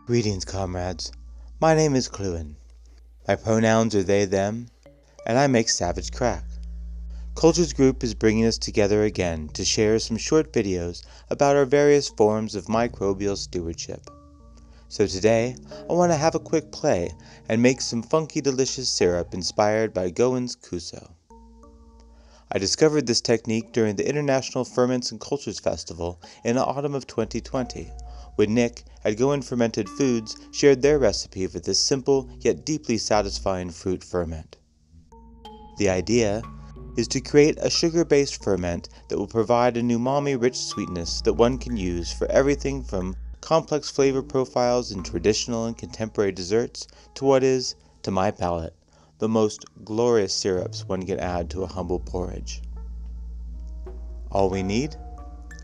Greetings, comrades. My name is Llewyn. My pronouns are they, them, and I make savage crack. Cultures Group is bringing us together again to share some short videos about our various forms of microbial stewardship. So today, I want to have a quick play and make some funky delicious syrup inspired by Llewyn's Cuso. I discovered this technique during the International Ferments and Cultures Festival in the autumn of 2020, when Nick at Burren Fermented Foods shared their recipe for this simple yet deeply satisfying fruit ferment. The idea is to create a sugar-based ferment that will provide an umami-rich sweetness that one can use for everything from complex flavor profiles in traditional and contemporary desserts to what is, to my palate, the most glorious syrups one can add to a humble porridge. All we need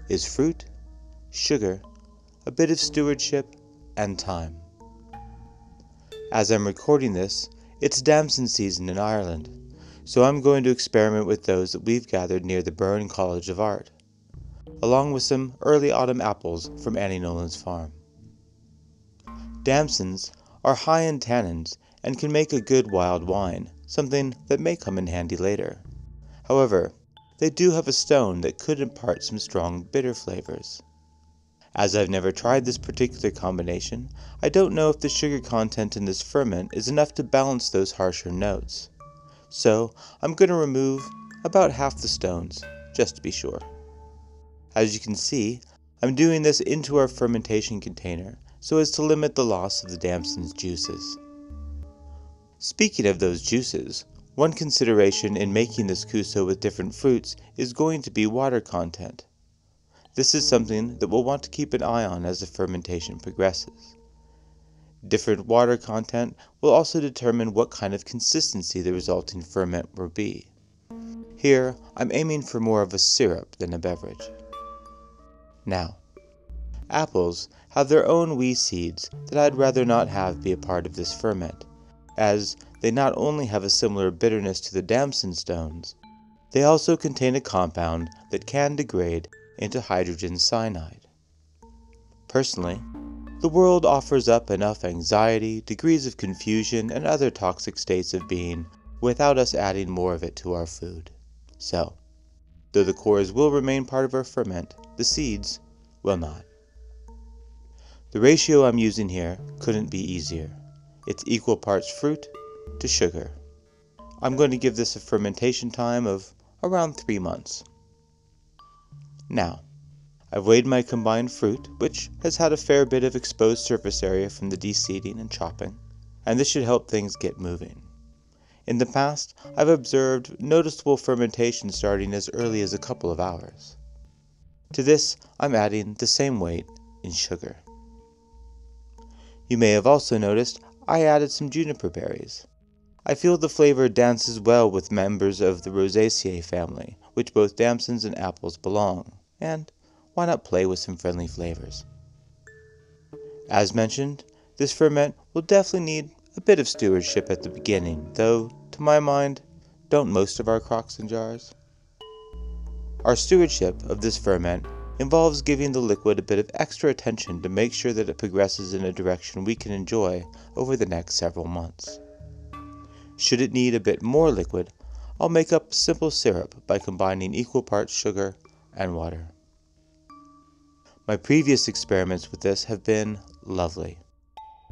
is fruit, sugar, a bit of stewardship, and time. As I'm recording this, it's damson season in Ireland, so I'm going to experiment with those that we've gathered near the Burren College of Art, along with some early autumn apples from Annie Nolan's farm. Damsons are high in tannins and can make a good wild wine, something that may come in handy later. However, they do have a stone that could impart some strong bitter flavors. As I've never tried this particular combination, I don't know if the sugar content in this ferment is enough to balance those harsher notes. So I'm going to remove about half the stones, just to be sure. As you can see, I'm doing this into our fermentation container so as to limit the loss of the damson's juices. Speaking of those juices, one consideration in making this Cuso with different fruits is going to be water content. This is something that we'll want to keep an eye on as the fermentation progresses. Different water content will also determine what kind of consistency the resulting ferment will be. Here, I'm aiming for more of a syrup than a beverage. Now, apples have their own wee seeds that I'd rather not have be a part of this ferment, as they not only have a similar bitterness to the damson stones, they also contain a compound that can degrade into hydrogen cyanide. Personally, the world offers up enough anxiety, degrees of confusion, and other toxic states of being without us adding more of it to our food. So, though the cores will remain part of our ferment, the seeds will not. The ratio I'm using here couldn't be easier. It's equal parts fruit to sugar. I'm going to give this a fermentation time of around 3 months. Now, I've weighed my combined fruit, which has had a fair bit of exposed surface area from the de-seeding and chopping, and this should help things get moving. In the past, I've observed noticeable fermentation starting as early as a couple of hours. To this, I'm adding the same weight in sugar. You may have also noticed I added some juniper berries. I feel the flavor dances well with members of the Rosaceae family, which both damsons and apples belong, and why not play with some friendly flavors? As mentioned, this ferment will definitely need a bit of stewardship at the beginning, though, to my mind, don't most of our crocks and jars? Our stewardship of this ferment involves giving the liquid a bit of extra attention to make sure that it progresses in a direction we can enjoy over the next several months. Should it need a bit more liquid, I'll make up a simple syrup by combining equal parts sugar and water. My previous experiments with this have been lovely,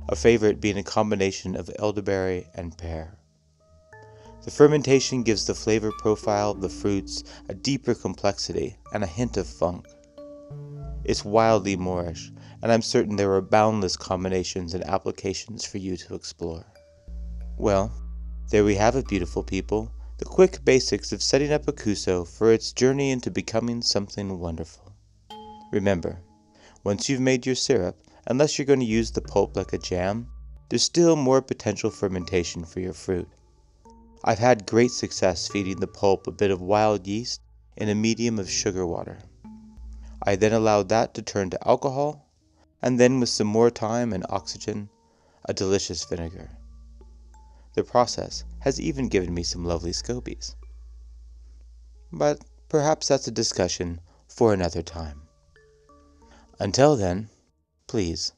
a favorite being a combination of elderberry and pear. The fermentation gives the flavor profile of the fruits a deeper complexity and a hint of funk. It's wildly Moorish, and I'm certain there are boundless combinations and applications for you to explore. Well, there we have it, beautiful people, the quick basics of setting up a Cuso for its journey into becoming something wonderful. Remember, once you've made your syrup, unless you're going to use the pulp like a jam, there's still more potential fermentation for your fruit. I've had great success feeding the pulp a bit of wild yeast in a medium of sugar water. I then allowed that to turn to alcohol, and then with some more time and oxygen, a delicious vinegar. The process has even given me some lovely scobies. But perhaps that's a discussion for another time. Until then, please,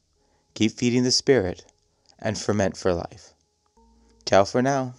keep feeding the spirit, and ferment for life. Ciao for now.